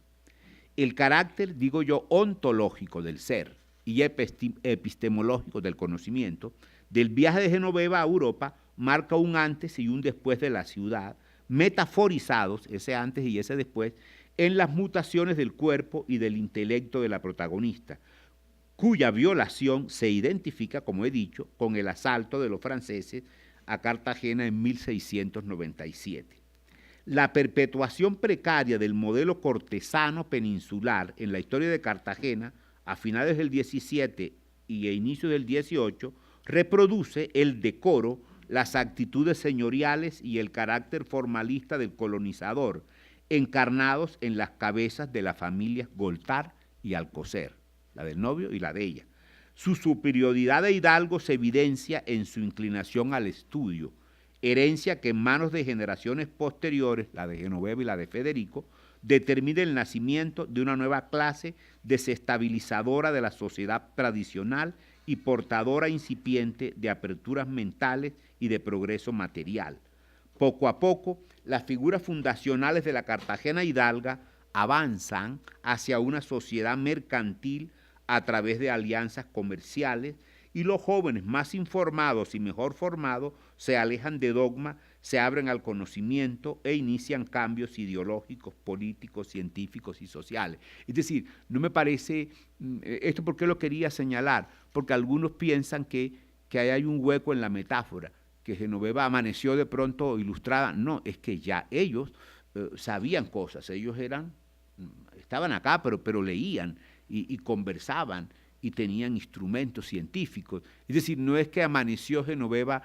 El carácter, digo yo, ontológico del ser y epistemológico del conocimiento del viaje de Genoveva a Europa marca un antes y un después de la ciudad, metaforizados, ese antes y ese después, en las mutaciones del cuerpo y del intelecto de la protagonista, cuya violación se identifica, como he dicho, con el asalto de los franceses a Cartagena en 1697. La perpetuación precaria del modelo cortesano peninsular en la historia de Cartagena a finales del 17 y a inicios del 18 reproduce el decoro las actitudes señoriales y el carácter formalista del colonizador, encarnados en las cabezas de las familias Goltar y Alcocer, la del novio y la de ella. Su superioridad de hidalgo se evidencia en su inclinación al estudio, herencia que en manos de generaciones posteriores, la de Genoveva y la de Federico, determina el nacimiento de una nueva clase desestabilizadora de la sociedad tradicional y portadora incipiente de aperturas mentales y de progreso material. Poco a poco, las figuras fundacionales de la Cartagena hidalga avanzan hacia una sociedad mercantil a través de alianzas comerciales y los jóvenes más informados y mejor formados se alejan de dogma, se abren al conocimiento e inician cambios ideológicos, políticos, científicos y sociales. Es decir, no me parece, esto por qué lo quería señalar, porque algunos piensan que ahí hay un hueco en la metáfora, que Genoveva amaneció de pronto ilustrada. No, es que ya ellos sabían cosas, ellos estaban acá, pero leían y conversaban y tenían instrumentos científicos. Es decir, no es que amaneció Genoveva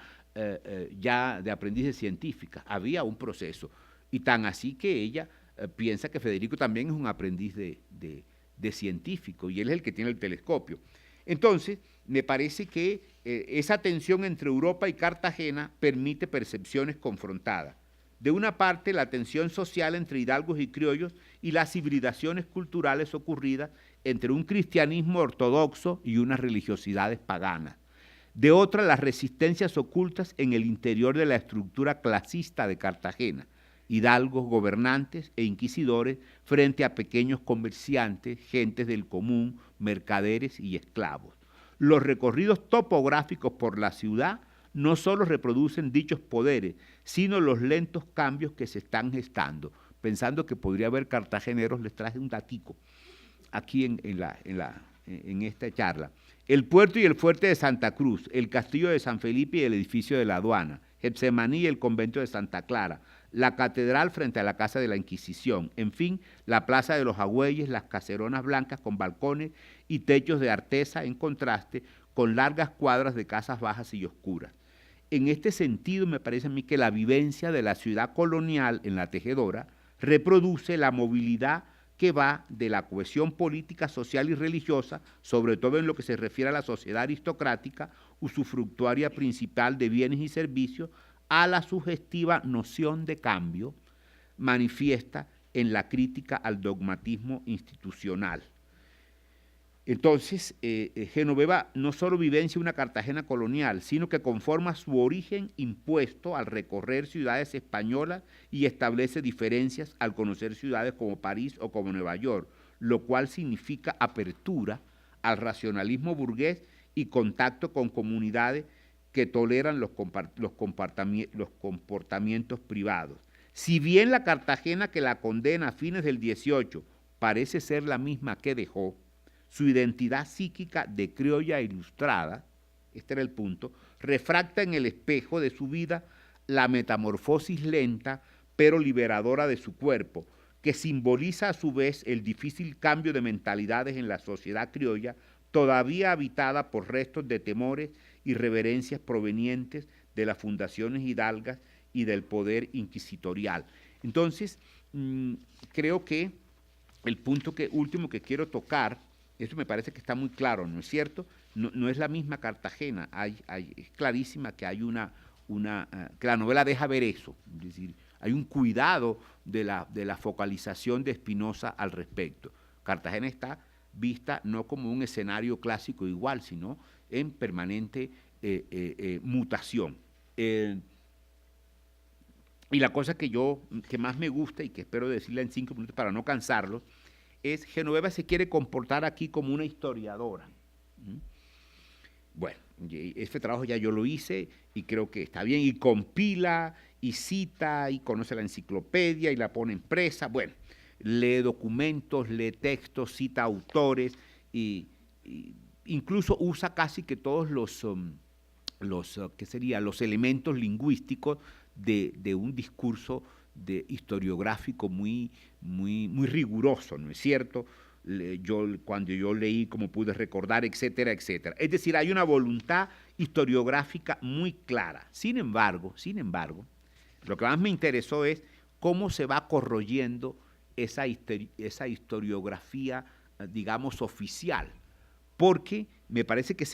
ya de aprendiz de científica, había un proceso. Y tan así que ella piensa que Federico también es un aprendiz de científico y él es el que tiene el telescopio. Entonces, me parece que esa tensión entre Europa y Cartagena permite percepciones confrontadas. De una parte, la tensión social entre hidalgos y criollos y las hibridaciones culturales ocurridas entre un cristianismo ortodoxo y unas religiosidades paganas. De otra, las resistencias ocultas en el interior de la estructura clasista de Cartagena, hidalgos, gobernantes e inquisidores frente a pequeños comerciantes, gentes del común, mercaderes y esclavos. Los recorridos topográficos por la ciudad no solo reproducen dichos poderes, sino los lentos cambios que se están gestando. Pensando que podría haber cartageneros, les traje un datico aquí en esta charla. El puerto y el fuerte de Santa Cruz, el castillo de San Felipe y el edificio de la aduana, Getsemaní y el convento de Santa Clara, la catedral frente a la casa de la Inquisición, en fin, la plaza de los Agüeyes, las caseronas blancas con balcones y techos de artesa en contraste con largas cuadras de casas bajas y oscuras. En este sentido, me parece a mí que la vivencia de la ciudad colonial en la Tejedora reproduce la movilidad que va de la cohesión política, social y religiosa, sobre todo en lo que se refiere a la sociedad aristocrática, usufructuaria principal de bienes y servicios, a la sugestiva noción de cambio manifiesta en la crítica al dogmatismo institucional. Entonces, Genoveva no solo vivencia una Cartagena colonial, sino que conforma su origen impuesto al recorrer ciudades españolas y establece diferencias al conocer ciudades como París o como Nueva York, lo cual significa apertura al racionalismo burgués y contacto con comunidades que toleran los comportamientos privados. Si bien la Cartagena que la condena a fines del 18 parece ser la misma que dejó, su identidad psíquica de criolla ilustrada, este era el punto, refracta en el espejo de su vida la metamorfosis lenta pero liberadora de su cuerpo, que simboliza a su vez el difícil cambio de mentalidades en la sociedad criolla, todavía habitada por restos de temores y reverencias provenientes de las fundaciones hidalgas y del poder inquisitorial. Entonces, creo que el punto último que quiero tocar, eso me parece que está muy claro, ¿no es cierto? No es la misma Cartagena, es clarísima que hay que la novela deja ver eso, es decir, hay un cuidado de la focalización de Espinosa al respecto. Cartagena está vista no como un escenario clásico igual, sino en permanente mutación. Y la cosa que más me gusta y que espero decirla en 5 minutos para no cansarlos, es Genoveva se quiere comportar aquí como una historiadora. Bueno, este trabajo ya yo lo hice y creo que está bien, y compila, y cita, y conoce la enciclopedia, y la pone en presa, bueno, lee documentos, lee textos, cita autores, y incluso usa casi que todos los elementos lingüísticos de un discurso historiográfico muy riguroso, ¿no es cierto? cuando yo leí, como pude recordar, etcétera, etcétera. Es decir, hay una voluntad historiográfica muy clara. Sin embargo, lo que más me interesó es cómo se va corroyendo esa historiografía, digamos, oficial, porque me parece que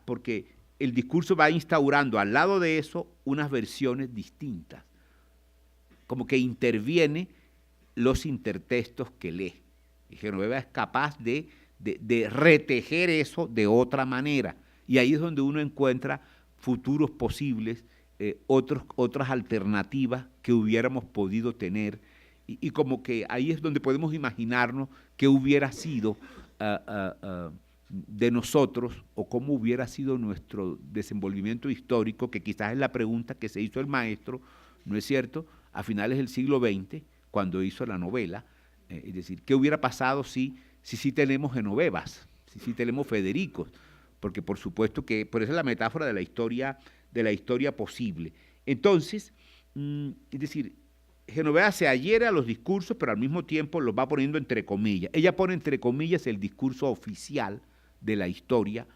porque el discurso va instaurando al lado de eso unas versiones distintas, como que interviene los intertextos que lee. Y Genoveva es capaz de retejer eso de otra manera, y ahí es donde uno encuentra futuros posibles, otras alternativas que hubiéramos podido tener, y como que ahí es donde podemos imaginarnos qué hubiera sido de nosotros, o cómo hubiera sido nuestro desenvolvimiento histórico, que quizás es la pregunta que se hizo el maestro, ¿no es cierto?, a finales del siglo XX, cuando hizo la novela. Es decir, ¿qué hubiera pasado si tenemos Genovevas, si tenemos Federicos? Porque por supuesto que, por eso es la metáfora de la historia posible. Entonces, es decir, Genoveva se adhiere a los discursos, pero al mismo tiempo los va poniendo entre comillas. Ella pone entre comillas el discurso oficial de la historia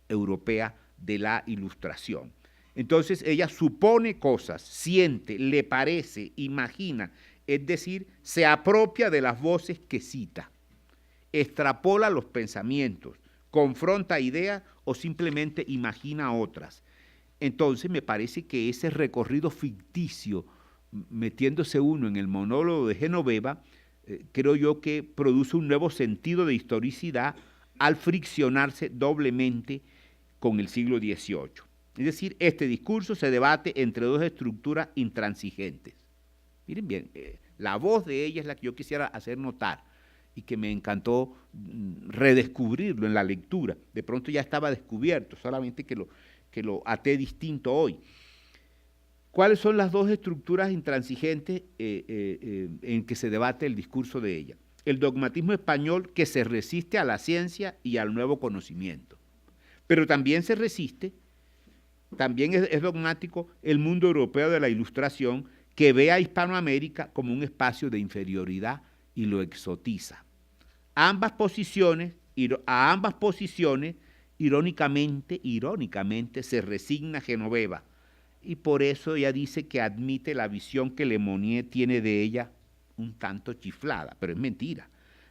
europea de la Ilustración. Entonces ella supone cosas, siente, le parece, imagina, es decir, se apropia de las voces que cita, extrapola los pensamientos, confronta ideas o simplemente imagina otras. Entonces me parece que ese recorrido ficticio, metiéndose uno en el monólogo de Genoveva, creo yo que produce un nuevo sentido de historicidad al friccionarse doblemente con el siglo XVIII. Es decir, este discurso se debate entre dos estructuras intransigentes. Miren bien, la voz de ella es la que yo quisiera hacer notar y que me encantó redescubrirlo en la lectura. De pronto ya estaba descubierto, solamente que lo até distinto hoy. ¿Cuáles son las dos estructuras intransigentes en que se debate el discurso de ella? El dogmatismo español, que se resiste a la ciencia y al nuevo conocimiento, pero también se resiste, también es dogmático el mundo europeo de la Ilustración, que ve a Hispanoamérica como un espacio de inferioridad y lo exotiza. A ambas posiciones, irónicamente se resigna Genoveva, y por eso ella dice que admite la visión que Le Monnier tiene de ella un tanto chiflada, pero es mentira,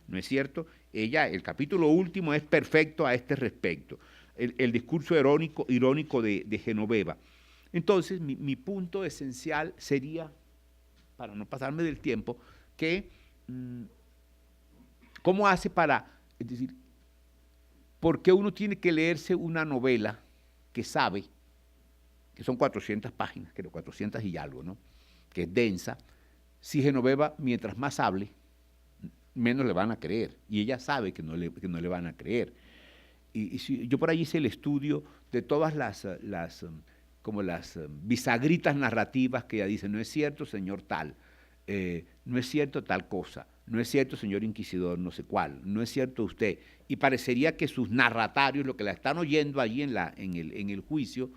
¿no es cierto? El capítulo último es perfecto a este respecto, el discurso irónico de Genoveva. Entonces, mi punto esencial sería, para no pasarme del tiempo, que ¿cómo hace es decir, por qué uno tiene que leerse una novela que sabe, que son 400 páginas, creo, 400 y algo, ¿no?, que es densa, si Genoveva, mientras más hable, menos le van a creer, y ella sabe que no le van a creer. Y yo por ahí hice el estudio de todas las bisagritas narrativas que ella dice: no es cierto, señor tal, no es cierto tal cosa, no es cierto, señor inquisidor, no sé cuál, no es cierto usted. Y parecería que sus narratarios, lo que la están oyendo allí en el juicio,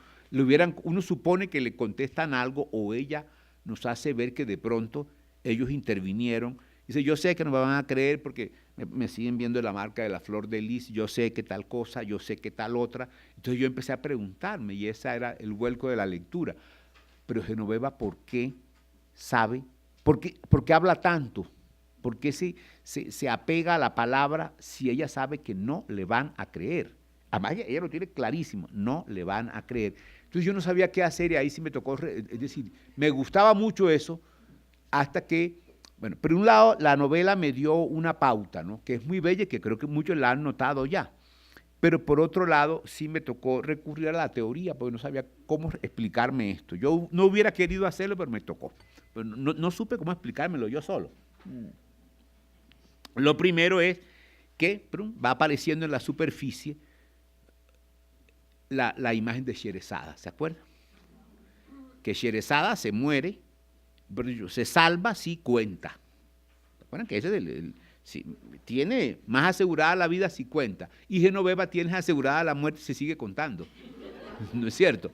uno supone que le contestan algo, o ella nos hace ver que de pronto ellos intervinieron. Dice: yo sé que no me van a creer porque me siguen viendo la marca de la flor de lis, yo sé que tal cosa, yo sé que tal otra. Entonces yo empecé a preguntarme, y ese era el vuelco de la lectura. Pero Genoveva, ¿por qué sabe? ¿Por qué habla tanto? ¿Por qué se apega a la palabra si ella sabe que no le van a creer? Además, ella lo tiene clarísimo, no le van a creer. Entonces yo no sabía qué hacer, y ahí sí me tocó, es decir, me gustaba mucho eso, hasta que, bueno, por un lado la novela me dio una pauta, ¿no?, que es muy bella y que creo que muchos la han notado ya, pero por otro lado sí me tocó recurrir a la teoría, porque no sabía cómo explicarme esto. Yo no hubiera querido hacerlo, pero me tocó. Pero no supe cómo explicármelo yo solo. Lo primero es que va apareciendo en la superficie la imagen de Sherezada, ¿se acuerdan? Que Sherezada se muere, pero se salva si cuenta. ¿Se acuerdan? Que ese tiene más asegurada la vida si cuenta, y Genoveva tiene asegurada la muerte si sigue contando. ¿No es cierto?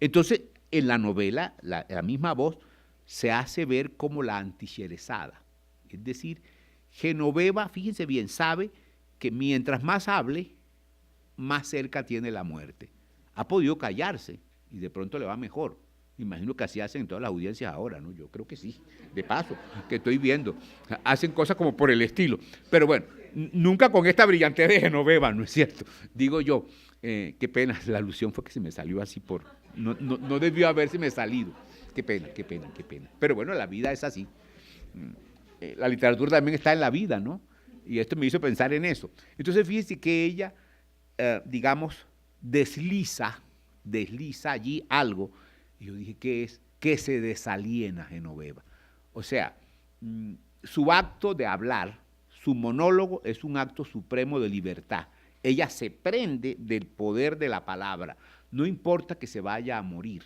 Entonces, en la novela, la misma voz se hace ver como la anti-Sherezada. Es decir, Genoveva, fíjense bien, sabe que mientras más hable, más cerca tiene la muerte. Ha podido callarse y de pronto le va mejor. Imagino que así hacen en todas las audiencias ahora, ¿no? Yo creo que sí, de paso, que estoy viendo. Hacen cosas como por el estilo. Pero bueno, nunca con esta brillantez de Genoveva, ¿no es cierto? Digo yo, qué pena, la alusión fue que se me salió así por... No debió haberse me salido. Qué pena, qué pena, qué pena. Pero bueno, la vida es así. La literatura también está en la vida, ¿no? Y esto me hizo pensar en eso. Entonces, fíjense que ella, digamos, desliza allí algo. Y yo dije, ¿qué es? Que se desaliena Genoveva. O sea, su acto de hablar, su monólogo es un acto supremo de libertad. Ella se prende del poder de la palabra. No importa que se vaya a morir.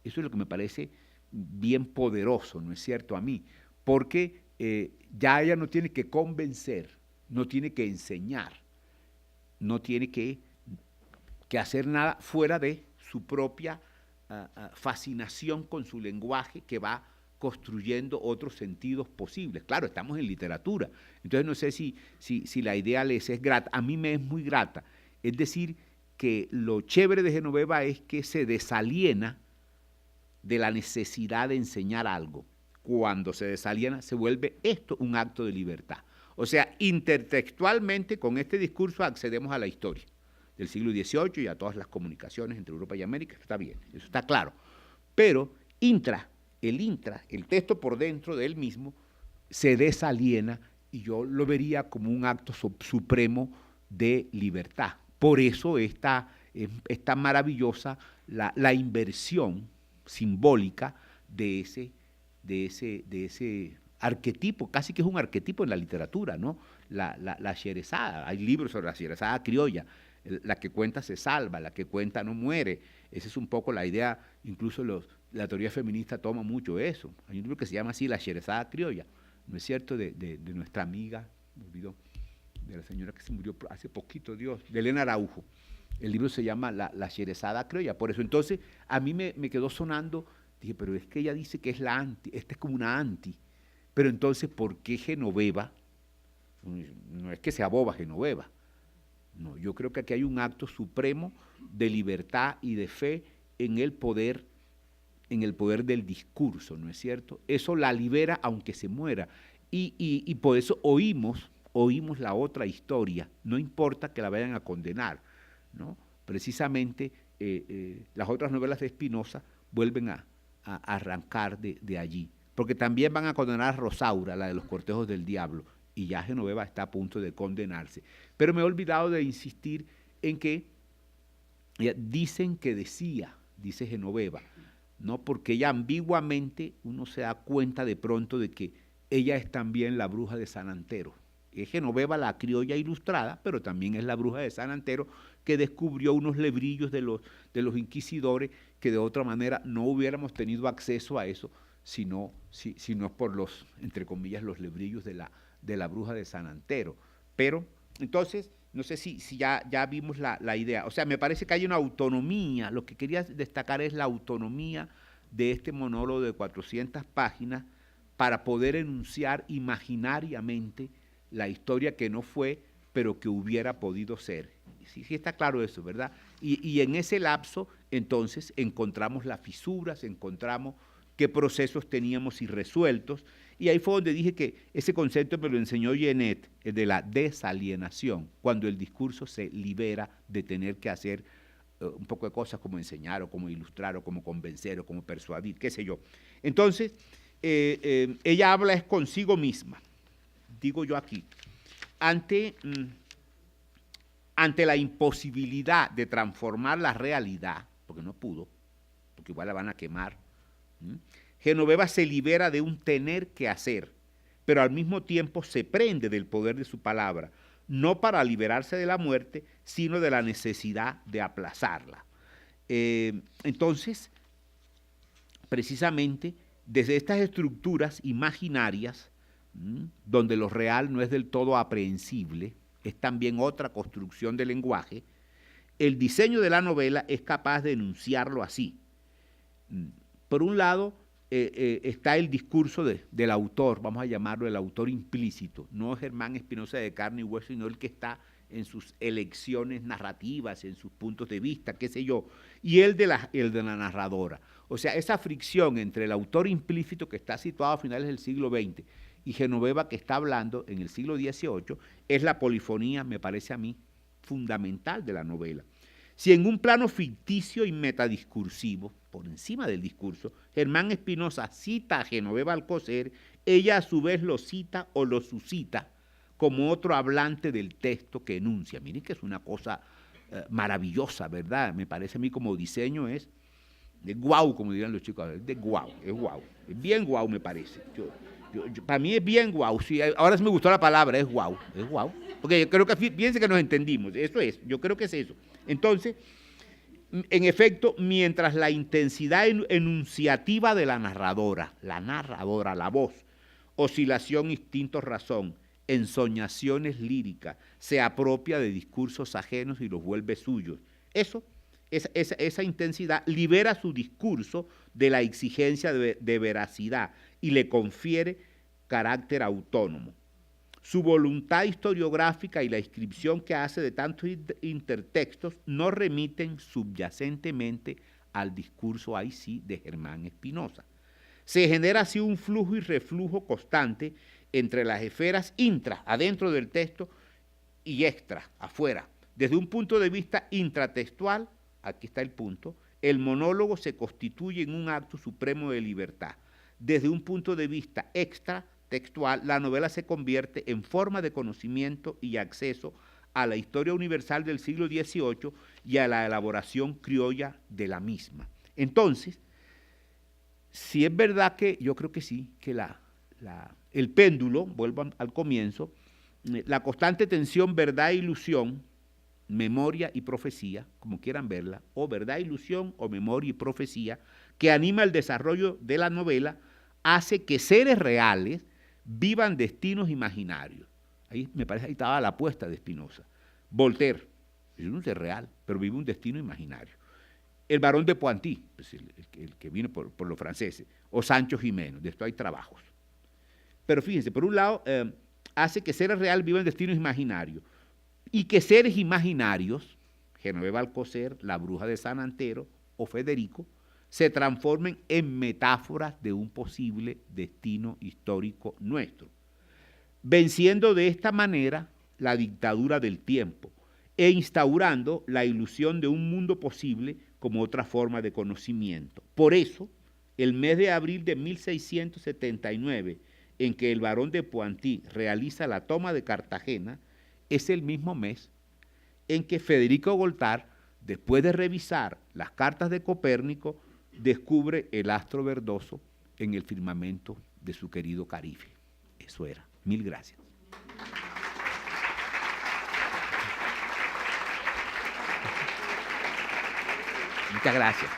Eso es lo que me parece bien poderoso, ¿no es cierto? A mí. Porque ya ella no tiene que convencer, no tiene que enseñar, no tiene que hacer nada fuera de su propia fascinación con su lenguaje que va construyendo otros sentidos posibles. Claro, estamos en literatura, entonces no sé si la idea les es grata. A mí me es muy grata. Es decir, que lo chévere de Genoveva es que se desaliena de la necesidad de enseñar algo. Cuando se desaliena, se vuelve esto un acto de libertad. O sea, intertextualmente, con este discurso accedemos a la historia del siglo XVIII y a todas las comunicaciones entre Europa y América. Eso está bien, eso está claro. Pero el texto por dentro de él mismo, se desaliena y yo lo vería como un acto supremo de libertad. Por eso es tan maravillosa la inversión simbólica de ese arquetipo, casi que es un arquetipo en la literatura, ¿no? La Sherezada. Hay libros sobre la Sherezada criolla. La que cuenta se salva, la que cuenta no muere. Esa es un poco la idea, incluso la teoría feminista toma mucho eso. Hay un libro que se llama así, La Sherezada criolla, ¿no es cierto? De nuestra amiga, me olvidó, de la señora que se murió hace poquito, Dios, de Elena Araujo. El libro se llama La Sherezada criolla. Por eso entonces a mí me quedó sonando, dije, pero es que ella dice que es la anti, esta es como una anti. Pero entonces, ¿por qué Genoveva? No es que sea boba Genoveva. No, yo creo que aquí hay un acto supremo de libertad y de fe en el poder del discurso, ¿no es cierto? Eso la libera aunque se muera. Y por eso oímos la otra historia, no importa que la vayan a condenar, ¿no? Precisamente las otras novelas de Spinoza vuelven a arrancar de allí, porque también van a condenar a Rosaura, la de los cortejos del diablo, y ya Genoveva está a punto de condenarse. Pero me he olvidado de insistir en que dicen que decía, dice Genoveva, ¿no? Porque ella ambiguamente uno se da cuenta de pronto de que ella es también la bruja de San Antero. Es Genoveva la criolla ilustrada, pero también es la bruja de San Antero que descubrió unos lebrillos de los inquisidores que de otra manera no hubiéramos tenido acceso a eso, sino por los, entre comillas, los lebrillos de la bruja de San Antero. Pero, entonces, no sé si ya vimos la idea. O sea, me parece que hay una autonomía. Lo que quería destacar es la autonomía de este monólogo de 400 páginas para poder enunciar imaginariamente la historia que no fue, pero que hubiera podido ser. Sí está claro eso, ¿verdad? Y en ese lapso, entonces, encontramos las fisuras, encontramos qué procesos teníamos irresueltos, y ahí fue donde dije que ese concepto me lo enseñó Genet, el de la desalienación, cuando el discurso se libera de tener que hacer un poco de cosas como enseñar, o como ilustrar, o como convencer, o como persuadir, qué sé yo. Entonces, ella habla es consigo misma, digo yo aquí, ante la imposibilidad de transformar la realidad, porque no pudo, porque igual la van a quemar, Genoveva se libera de un tener que hacer, pero al mismo tiempo se prende del poder de su palabra, no para liberarse de la muerte, sino de la necesidad de aplazarla. Entonces, precisamente, desde estas estructuras imaginarias, donde lo real no es del todo aprehensible, es también otra construcción del lenguaje, el diseño de la novela es capaz de enunciarlo así. Por un lado, está el discurso del autor, vamos a llamarlo el autor implícito, no Germán Espinosa de carne y hueso, sino el que está en sus elecciones narrativas, en sus puntos de vista, qué sé yo, y el de la narradora. O sea, esa fricción entre el autor implícito que está situado a finales del siglo XX y Genoveva que está hablando en el siglo XVIII es la polifonía, me parece a mí, fundamental de la novela. Si en un plano ficticio y metadiscursivo, por encima del discurso, Germán Espinosa cita a Genoveva Alcocer, ella a su vez lo cita o lo suscita como otro hablante del texto que enuncia. Miren que es una cosa maravillosa, ¿verdad? Me parece a mí como diseño es de guau, como dirían los chicos, es de guau, es bien guau me parece. Para mí es bien guau, sí, ahora sí me gustó la palabra, es guau, porque yo creo que piensen que nos entendimos, eso es, yo creo que es eso. Entonces, en efecto, mientras la intensidad enunciativa de la narradora, la voz, oscilación, instinto, razón, ensoñaciones líricas, se apropia de discursos ajenos y los vuelve suyos. Esa intensidad libera su discurso de la exigencia de veracidad y le confiere carácter autónomo. Su voluntad historiográfica y la inscripción que hace de tantos intertextos no remiten subyacentemente al discurso ahí sí de Germán Espinosa. Se genera así un flujo y reflujo constante entre las esferas intra, adentro del texto, y extra, afuera. Desde un punto de vista intratextual, aquí está el punto, el monólogo se constituye en un acto supremo de libertad. Desde un punto de vista extratextual, la novela se convierte en forma de conocimiento y acceso a la historia universal del siglo XVIII y a la elaboración criolla de la misma. Entonces, si es verdad que yo creo que sí, que el péndulo, vuelvo al comienzo, la constante tensión verdad-ilusión, memoria y profecía, como quieran verla, o verdad, ilusión, o memoria y profecía, que anima el desarrollo de la novela, hace que seres reales vivan destinos imaginarios. Ahí me parece, ahí estaba la apuesta de Espinosa. Voltaire, es un ser real, pero vive un destino imaginario. El barón de Pointí, pues el que vino por los franceses, o Sancho Jiménez, de esto hay trabajos. Pero fíjense, por un lado, hace que seres reales vivan destinos imaginarios, y que seres imaginarios, Genoveva Alcocer, la bruja de San Antero o Federico, se transformen en metáforas de un posible destino histórico nuestro, venciendo de esta manera la dictadura del tiempo e instaurando la ilusión de un mundo posible como otra forma de conocimiento. Por eso, el mes de abril de 1679, en que el barón de Pointí realiza la toma de Cartagena, es el mismo mes en que Federico Goltár, después de revisar las cartas de Copérnico, descubre el astro verdoso en el firmamento de su querido Caribe. Eso era. Mil gracias. Muchas gracias.